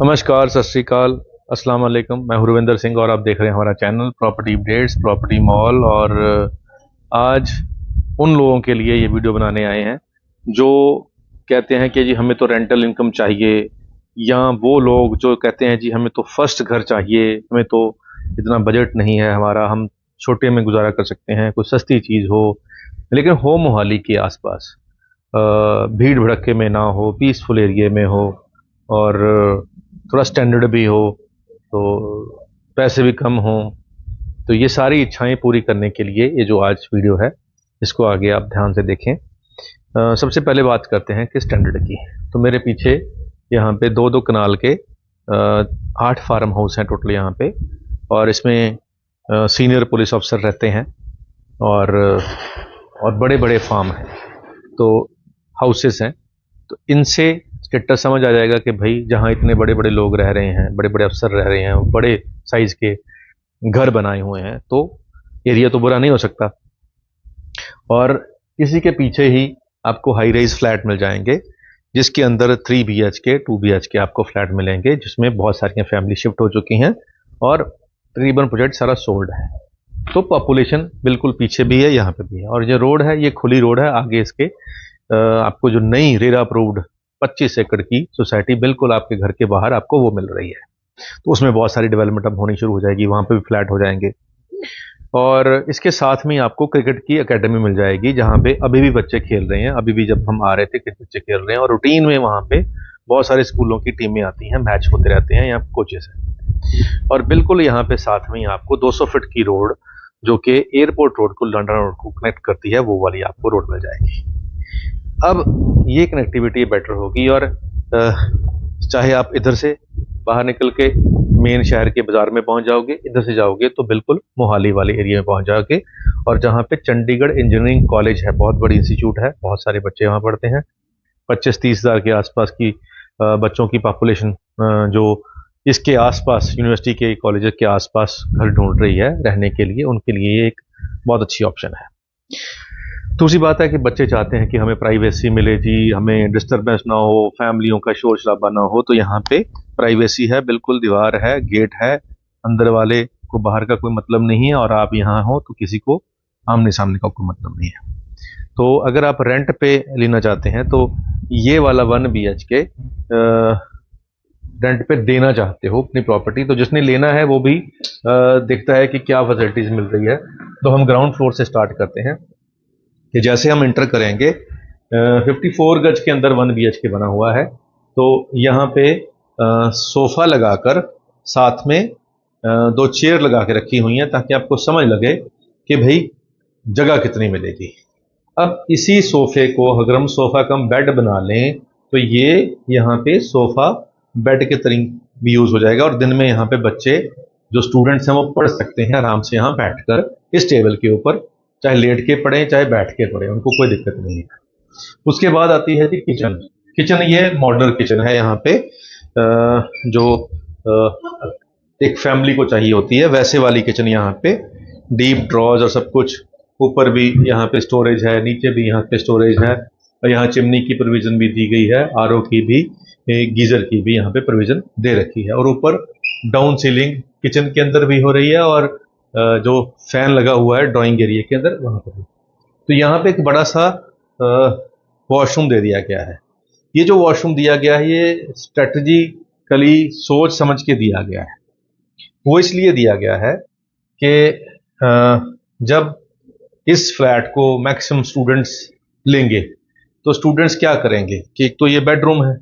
नमस्कार, सत श्री अकाल, अस्सलाम वालेकुम। मैं हुरविंदर सिंह और आप देख रहे हैं हमारा channel property updates, property mall. और आज उन लोगों के लिए ये वीडियो बनाने आए हैं जो कहते हैं कि जी हमें तो रेंटल इनकम चाहिए, या वो लोग जो कहते हैं जी हमें तो फर्स्ट घर चाहिए, हमें तो इतना बजट नहीं है हमारा, हम छोटे में गुजारा कर सकते हैं, कोई सस्ती चीज़ हो लेकिन हो मोहाली के आसपास, भीड़ भड़क्के में ना हो, पीसफुल एरिया में हो और थोड़ा स्टैंडर्ड भी हो, तो पैसे भी कम हों। तो ये सारी इच्छाएं पूरी करने के लिए ये जो आज वीडियो है, इसको आगे आप ध्यान से देखें। सबसे पहले बात करते हैं कि स्टैंडर्ड की। तो मेरे पीछे यहाँ पे दो दो कनाल के 8 फार्म हाउस हैं टोटल यहाँ पे, और इसमें सीनियर पुलिस अफसर रहते हैं और बड़े बड़े फार्म हैं, तो हाउसेस हैं। तो इनसे स्टेटस समझ आ जाएगा कि भाई जहाँ इतने बड़े बड़े लोग रह रहे हैं, बड़े बड़े अफसर रह रहे हैं, बड़े साइज के घर बनाए हुए हैं, तो एरिया तो बुरा नहीं हो सकता। और इसी के पीछे ही आपको हाई राइज फ्लैट मिल जाएंगे, जिसके अंदर 3 BHK 2 BHK आपको फ्लैट मिलेंगे, जिसमें बहुत सारी फैमिली शिफ्ट हो चुकी हैं और तकरीबन प्रोजेक्ट सारा सोल्ड है। तो पॉपुलेशन बिल्कुल पीछे भी है, यहाँ पे भी है। और ये रोड है, ये खुली रोड है। आगे इसके आपको जो नई रेरा अप्रूव्ड 25 एकड़ की सोसाइटी बिल्कुल आपके घर के बाहर आपको वो मिल रही है, तो उसमें बहुत सारी डेवलपमेंट अब होनी शुरू हो जाएगी, वहाँ पे भी फ्लैट हो जाएंगे। और इसके साथ में आपको क्रिकेट की एकेडमी मिल जाएगी, जहाँ पे अभी भी बच्चे खेल रहे हैं। अभी भी जब हम आ रहे थे कि बच्चे खेल रहे हैं, और रूटीन में वहाँ पे बहुत सारे स्कूलों की टीमें आती हैं, मैच होते रहते हैं, यहाँ कोचेस हैं। और बिल्कुल यहाँ पे साथ में आपको 200 फीट की रोड, जो कि एयरपोर्ट रोड को लंदन रोड को कनेक्ट करती है, वो वाली आपको रोड मिल जाएगी। अब ये कनेक्टिविटी बेटर होगी, और चाहे आप इधर से बाहर निकल के मेन शहर के बाजार में पहुंच जाओगे, इधर से जाओगे तो बिल्कुल मोहाली वाले एरिया में पहुंच जाओगे। और जहां पे चंडीगढ़ इंजीनियरिंग कॉलेज है, बहुत बड़ी इंस्टीट्यूट है, बहुत सारे बच्चे वहां पढ़ते हैं। 25-30 हज़ार के आसपास की बच्चों की पॉपुलेशन जो इसके आसपास यूनिवर्सिटी के कॉलेज के आसपास घर ढूंढ रही है रहने के लिए, उनके लिए ये एक बहुत अच्छी ऑप्शन है। दूसरी बात है कि बच्चे चाहते हैं कि हमें प्राइवेसी मिले जी, हमें डिस्टरबेंस ना हो, फैमिलियों का शोर शराबा ना हो। तो यहाँ पे प्राइवेसी है, बिल्कुल दीवार है, गेट है, अंदर वाले को बाहर का कोई मतलब नहीं है, और आप यहाँ हो तो किसी को आमने सामने का कोई मतलब नहीं है। तो अगर आप रेंट पे लेना चाहते हैं तो ये वाला 1 BHK रेंट पे देना चाहते हो अपनी प्रॉपर्टी, तो जिसने लेना है वो भी देखता है कि क्या फैसिलिटीज मिल रही है। तो हम ग्राउंड फ्लोर से स्टार्ट करते हैं कि जैसे हम इंटर करेंगे, 54 गज के अंदर 1 BHK बना हुआ है। तो यहाँ पे सोफा लगाकर साथ में 2 चेयर लगा के रखी हुई हैं, ताकि आपको समझ लगे कि भाई जगह कितनी मिलेगी। अब इसी सोफे को अगर हम सोफा कम बेड बना लें, तो ये यहाँ पे सोफा बेड के तरीके भी यूज हो जाएगा, और दिन में यहाँ पे बच्चे जो स्टूडेंट्स हैं वो पढ़ सकते हैं आराम से यहाँ बैठकर इस टेबल के ऊपर, चाहे लेट के पढ़े चाहे बैठ के पढ़े, उनको कोई दिक्कत नहीं है। उसके बाद आती है जी किचन। किचन ये मॉडर्न किचन है, यहाँ पे जो एक फैमिली को चाहिए होती है वैसे वाली किचन यहाँ पे, डीप ड्रॉज और सब कुछ, ऊपर भी यहाँ पे स्टोरेज है, नीचे भी यहाँ पे स्टोरेज है, और यहाँ चिमनी की प्रोविजन भी दी गई है, RO की भी, गीजर की भी यहाँ पे प्रोविजन दे रखी है। और ऊपर डाउन सीलिंग किचन के अंदर भी हो रही है, और जो फैन लगा हुआ है ड्राइंग एरिया के अंदर वहां पर भी। तो यहाँ पे एक बड़ा सा वॉशरूम दे दिया गया है। ये जो वॉशरूम दिया गया है, ये स्ट्रेटजिकली सोच समझ के दिया गया है। वो इसलिए दिया गया है कि जब इस फ्लैट को मैक्सिमम स्टूडेंट्स लेंगे, तो स्टूडेंट्स क्या करेंगे कि एक तो ये बेडरूम है,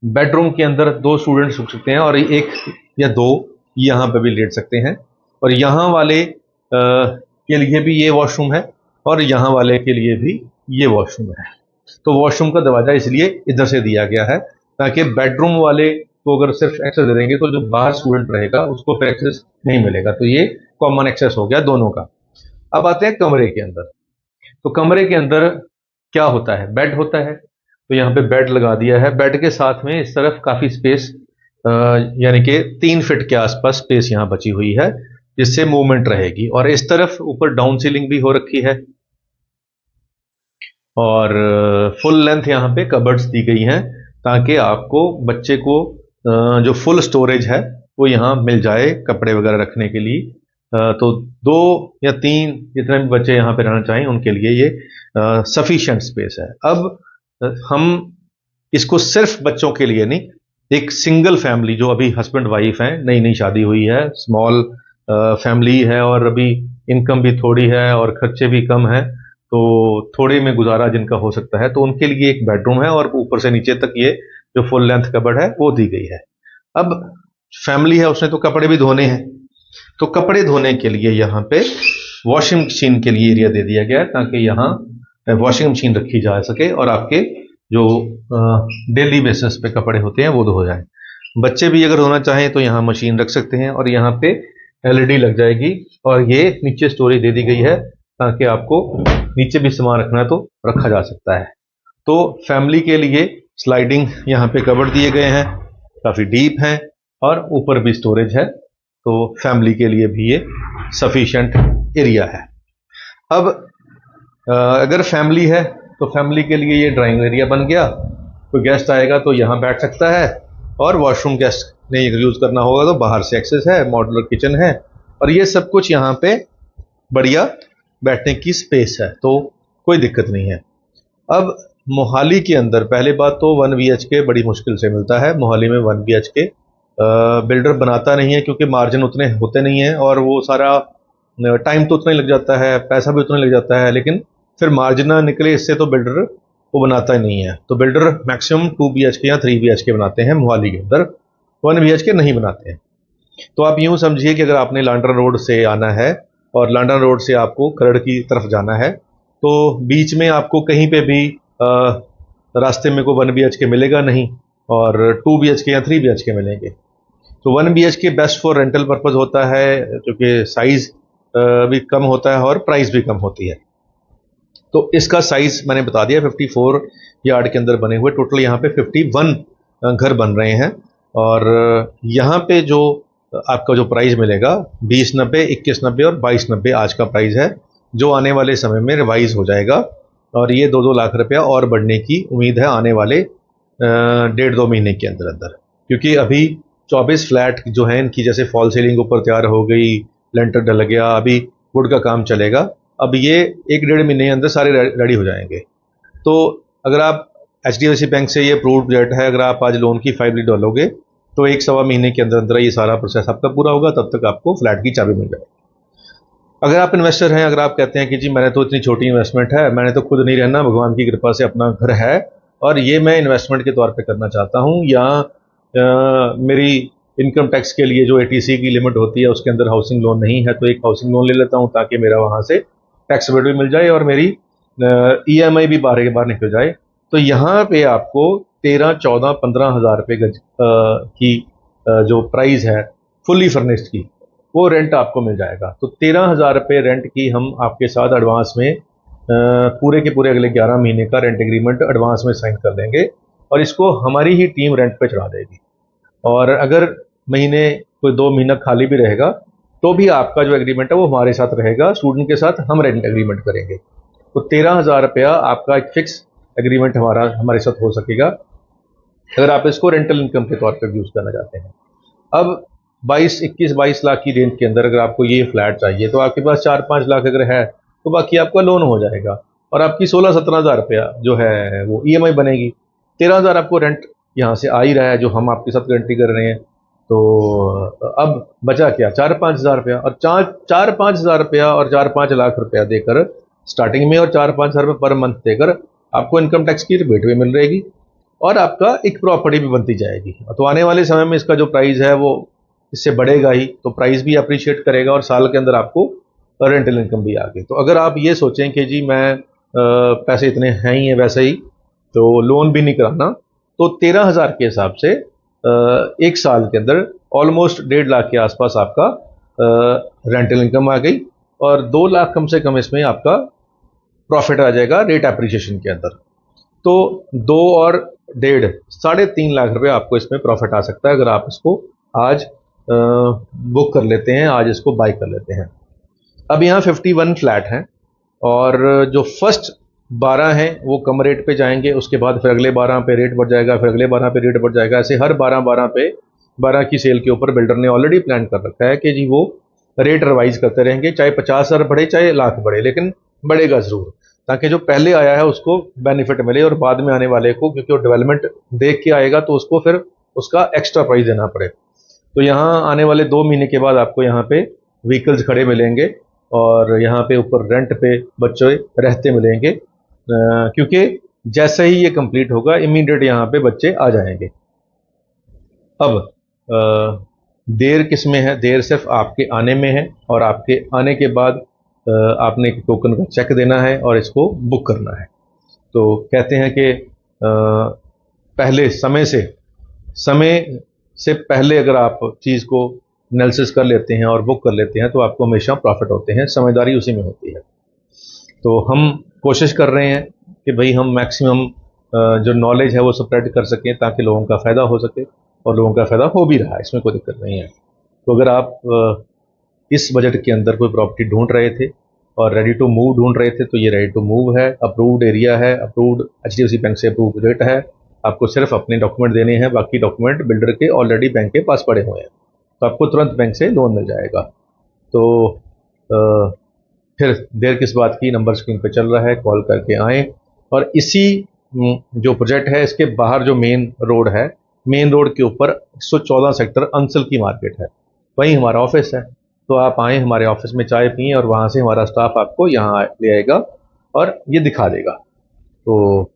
बेडरूम के अंदर 2 स्टूडेंट्स रुक सकते हैं, और 1 या 2 यहाँ पे भी लेट सकते हैं। और यहाँ वाले के लिए भी ये वॉशरूम है, और यहाँ वाले के लिए भी ये वॉशरूम है। तो वॉशरूम का दरवाजा इसलिए इधर से दिया गया है, ताकि बेडरूम वाले को अगर सिर्फ एक्सेस दे देंगे तो जो बाहर स्टूडेंट रहेगा उसको फिर एक्सेस नहीं मिलेगा। तो ये कॉमन एक्सेस हो गया दोनों का। अब आते हैं कमरे के अंदर। तो कमरे के अंदर क्या होता है, बेड होता है, तो यहाँ पे बेड लगा दिया है। बेड के साथ में इस तरफ काफी स्पेस, यानी कि 3 फीट के आसपास स्पेस यहाँ बची हुई है, जिससे मूवमेंट रहेगी। और इस तरफ ऊपर डाउन सीलिंग भी हो रखी है, और फुल लेंथ यहाँ पे कबर्ड्स दी गई हैं, ताकि आपको बच्चे को जो फुल स्टोरेज है वो यहाँ मिल जाए कपड़े वगैरह रखने के लिए। तो 2 या 3 जितने भी बच्चे यहाँ पे रहना चाहें उनके लिए ये सफिशिएंट स्पेस है। अब हम इसको सिर्फ बच्चों के लिए नहीं, एक सिंगल फैमिली जो अभी हस्बैंड वाइफ हैं, नई नई शादी हुई है, स्मॉल फैमिली है और अभी इनकम भी थोड़ी है और खर्चे भी कम है, तो थोड़े में गुजारा जिनका हो सकता है, तो उनके लिए एक बेडरूम है और ऊपर से नीचे तक ये जो फुल लेंथ कबर्ड है वो दी गई है। अब फैमिली है, उसने तो कपड़े भी धोने हैं, तो कपड़े धोने के लिए यहाँ पे वॉशिंग मशीन के लिए एरिया दे दिया गया है ताकि यहाँ वॉशिंग मशीन रखी जा सके और आपके जो डेली बेसिस पे कपड़े होते हैं वो धो जाए। बच्चे भी अगर धोना चाहें तो यहाँ मशीन रख सकते हैं और यहाँ पे एलईडी लग जाएगी और ये नीचे स्टोरेज दे दी गई है ताकि आपको नीचे भी सामान रखना है तो रखा जा सकता है। तो फैमिली के लिए स्लाइडिंग यहाँ पे कबर्ड दिए गए हैं, काफ़ी डीप हैं और ऊपर भी स्टोरेज है, तो फैमिली के लिए भी ये सफिशिएंट एरिया है। अब अगर फैमिली है तो फैमिली के लिए ये ड्राइंग एरिया बन गया, कोई गेस्ट आएगा तो यहाँ बैठ सकता है और वॉशरूम गेस्ट ने यूज़ करना होगा तो बाहर से एक्सेस है, मॉड्यूलर किचन है और ये सब कुछ यहाँ पे बढ़िया बैठने की स्पेस है, तो कोई दिक्कत नहीं है। अब मोहाली के अंदर पहले बात तो 1 BHK बड़ी मुश्किल से मिलता है। मोहाली में 1 BHK बिल्डर बनाता नहीं है क्योंकि मार्जिन उतने होते नहीं हैं और वो सारा टाइम तो उतना ही लग जाता है, पैसा भी उतना ही लग जाता है, लेकिन फिर मार्जिन ना निकले इससे तो बिल्डर वो बनाता ही नहीं है। तो बिल्डर मैक्सिमम 2 BHK या 3 BHK बनाते हैं मोहाली के अंदर, 1 BHK नहीं बनाते हैं। तो आप यूँ समझिए कि अगर आपने लांडरा रोड से आना है और लांडरा रोड से आपको खरड़ की तरफ जाना है तो बीच में आपको कहीं पे भी रास्ते में कोई 1 BHK मिलेगा नहीं और 2 BHK या 3 BHK मिलेंगे। तो 1 BHK best for rental purpose होता है क्योंकि साइज़ भी कम होता है और प्राइस भी कम होती है। तो इसका साइज़ मैंने बता दिया, 54 यार्ड के अंदर बने हुए टोटल यहाँ पे 51 घर बन रहे हैं और यहाँ पे जो आपका जो प्राइस मिलेगा 2090, 2190 और 2290 आज का प्राइस है, जो आने वाले समय में रिवाइज हो जाएगा और ये 2-2 लाख रुपया और बढ़ने की उम्मीद है आने वाले 1.5-2 महीने के अंदर अंदर, क्योंकि अभी 24 फ्लैट जो हैं इनकी जैसे फॉल सीलिंग ऊपर तैयार हो गई, लेंटर डल गया, अभी वुड का काम चलेगा, अब ये 1-1.5 महीने के अंदर सारे रेडी हो जाएंगे। तो अगर आप HDFC बैंक से ये अप्रूव्ड प्रोजेक्ट है, अगर आप आज लोन की फाइल डालोगे तो 1-1.25 महीने के अंदर अंदर ये सारा प्रोसेस आपका पूरा होगा, तब तक आपको फ्लैट की चाबी मिल जाएगी। अगर आप इन्वेस्टर हैं, अगर आप कहते हैं कि जी मैंने तो इतनी छोटी इन्वेस्टमेंट है, मैंने तो खुद नहीं रहना, भगवान की कृपा से अपना घर है और ये मैं इन्वेस्टमेंट के तौर पे करना चाहता हूँ, या मेरी इनकम टैक्स के लिए जो ATC की लिमिट होती है उसके अंदर हाउसिंग लोन नहीं है, तो एक हाउसिंग लोन ले लेता हूँ ताकि मेरा वहाँ से टैक्स रिबेट भी मिल जाए और मेरी EMI भी बाहर के बाहर निकल जाए। तो यहाँ पे आपको 13, 14, 15 हज़ार रुपये गज की जो प्राइस है फुल्ली फर्निश्ड की, वो रेंट आपको मिल जाएगा। तो 13 हज़ार रुपये रेंट की हम आपके साथ एडवांस में पूरे के पूरे अगले 11 महीने का रेंट एग्रीमेंट एडवांस में साइन कर देंगे और इसको हमारी ही टीम रेंट पे चढ़ा देगी। और अगर महीने कोई 2 महीना खाली भी रहेगा तो भी आपका जो एग्रीमेंट है वो हमारे साथ रहेगा, स्टूडेंट के साथ हम रेंट एग्रीमेंट करेंगे। तो 13 हज़ार रुपया आपका एक फिक्स एग्रीमेंट हमारे साथ हो सकेगा अगर आप इसको रेंटल इनकम के तौर पर यूज़ करना चाहते हैं। अब 21-22 लाख की रेंज के अंदर अगर आपको ये फ्लैट चाहिए तो आपके पास 4-5 लाख अगर है तो बाकी आपका लोन हो जाएगा और आपकी 16-17 हज़ार रुपया जो है वो EMI बनेगी। 13 हज़ार आपको रेंट यहाँ से आ ही रहा है जो हम आपके साथ गारंटी कर रहे हैं, तो अब बचा क्या, 4-5 हज़ार रुपया और 4-5 हज़ार रुपया और 4-5 लाख रुपया देकर स्टार्टिंग में और 4-5 हज़ार रुपये पर मंथ देकर आपको इनकम टैक्स की रिबेट भी मिल रहेगी और आपका एक प्रॉपर्टी भी बनती जाएगी। तो आने वाले समय में इसका जो प्राइस है वो इससे बढ़ेगा ही, तो प्राइस भी अप्रिशिएट करेगा और साल के अंदर आपको रेंटल इनकम भी आ गई। तो अगर आप ये सोचें कि जी मैं पैसे इतने हैं ही हैं वैसे ही तो लोन भी नहीं कराना, तो 13 हज़ार के हिसाब से एक साल के अंदर ऑलमोस्ट 1.5 लाख के आसपास आपका रेंटल इनकम आ गई और 2 लाख कम से कम इसमें आपका प्रॉफिट आ जाएगा रेट एप्रिशिएशन के अंदर। तो 2 और 1.5, 3.5 लाख रुपये आपको इसमें प्रॉफिट आ सकता है अगर आप इसको आज बुक कर लेते हैं, आज इसको बाई कर लेते हैं। अब यहाँ 51 फ्लैट हैं और जो फर्स्ट 12 हैं वो कम रेट पे जाएंगे, उसके बाद फिर अगले 12 पे रेट बढ़ जाएगा, फिर अगले 12 पे रेट बढ़ जाएगा। ऐसे हर 12 पे 12 की सेल के ऊपर बिल्डर ने ऑलरेडी प्लान कर रखा है कि जी वो रेट रिवाइज करते रहेंगे, चाहे 50,000 बढ़े चाहे लाख बढ़े, लेकिन बढ़ेगा ज़रूर, ताकि जो पहले आया है उसको बेनिफिट मिले और बाद में आने वाले को, क्योंकि वो डेवलपमेंट देख के आएगा तो उसको फिर उसका एक्स्ट्रा प्राइस देना पड़े। तो यहाँ आने वाले 2 महीने के बाद आपको यहाँ पे व्हीकल्स खड़े मिलेंगे और यहाँ पे ऊपर रेंट पे बच्चे रहते मिलेंगे, क्योंकि जैसे ही ये कंप्लीट होगा इमीडिएट यहाँ पे बच्चे आ जाएंगे। अब देर किस में है? देर सिर्फ आपके आने में है, और आपके आने के बाद आपने एक टोकन का चेक देना है और इसको बुक करना है। तो कहते हैं कि पहले समय से पहले अगर आप चीज़ को एनालिसिस कर लेते हैं और बुक कर लेते हैं तो आपको हमेशा प्रॉफिट होते हैं, समझदारी उसी में होती है। तो हम कोशिश कर रहे हैं कि भाई हम मैक्सिमम जो नॉलेज है वो स्प्रेड कर सकें ताकि लोगों का फ़ायदा हो सके, और लोगों का फ़ायदा हो भी रहा है, इसमें कोई दिक्कत नहीं है। तो अगर आप इस बजट के अंदर कोई प्रॉपर्टी ढूंढ रहे थे और रेडी टू मूव ढूंढ रहे थे तो ये रेडी टू मूव है, अप्रूव्ड एरिया है, अप्रूव्ड HDFC बैंक से अप्रूव्ड रेट है। आपको सिर्फ अपने डॉक्यूमेंट देने हैं, बाकी डॉक्यूमेंट बिल्डर के ऑलरेडी बैंक के पास पड़े हुए हैं, तो आपको तुरंत बैंक से लोन मिल जाएगा। तो फिर देर किस बात की, नंबर स्क्रीन पे चल रहा है, कॉल करके आएँ। और इसी जो प्रोजेक्ट है इसके बाहर जो मेन रोड है, मेन रोड के ऊपर 114 सेक्टर अंसल की मार्केट है, वहीं हमारा ऑफिस है। तो आप आएँ हमारे ऑफिस में, चाय पिएँ और वहाँ से हमारा स्टाफ आपको यहाँ ले आएगा और ये दिखा देगा। तो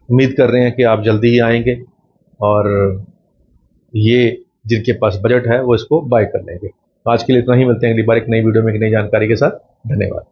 उम्मीद कर रहे हैं कि आप जल्दी ही आएंगे और ये जिनके पास बजट है वो इसको बाय कर लेंगे। आज के लिए इतना ही, मिलते हैं अगली बार एक नई वीडियो में एक नई जानकारी के साथ। धन्यवाद।